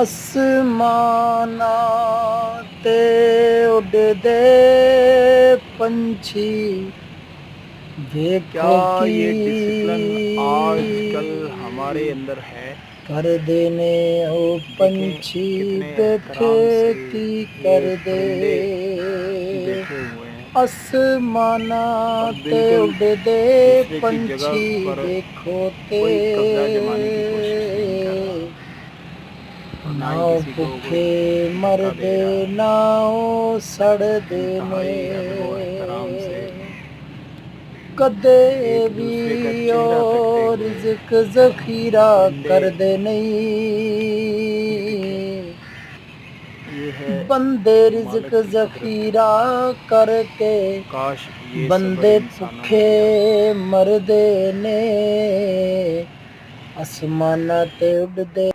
ਅਸਮਾਨਾਂ ਤੇ ਉੱਡਦੇ ਪੰਛੀ क्या ਵੇਖੋ ये डिसिप्लिन आजकल ਕੀ हमारे अंदर है? ਕਰਦੇ ਨੇ ਉਹ देखें ਪੰਛੀ कितने एहतराम से ਬੈਠੇ ਕੀ ये ਕਰਦੇ परिंदे बैठे हुए हैं। ਅਸਮਾਨਾਂ अब ਤੇ बिल्कुल ਉੱਡਦੇ दूसरे की जगह ਪੰਛੀ पर ਵੇਖੋ ਤੇ कोई कब्जा जमाने की कोशिश नहीं कर रहा और ना ਨਾ ही ਉਹ किसी को कोई ਭੁੱਖੇ धक्का दे रहा ਮਰਦੇ है। ਨਾ ਉਹ ਸੜਦੇ इंतहाई अदब व एहतराम से ਨੇ ਕਦੇ एक दूसरे का ਵੀ चेहरा तकते ਉਹ हुए ਰਿਜ਼ਕ ਜ਼ਖੀਰਾ परिंदे, ਕਰਦੇ ये देखें, ਨਹੀਂ ये है ਬੰਦੇ मालिक ਰਿਜ਼ਕ की कुदरत। ਜ਼ਖੀਰਾ ਕਰਕੇ काश ये सब्र ਬੰਦੇ इंसानों में भी आता। ਭੁੱਖੇ ਮਰਦੇ ਨੇ ਅਸਮਾਨਾਂ ਤੇ ਉੱਡਦੇ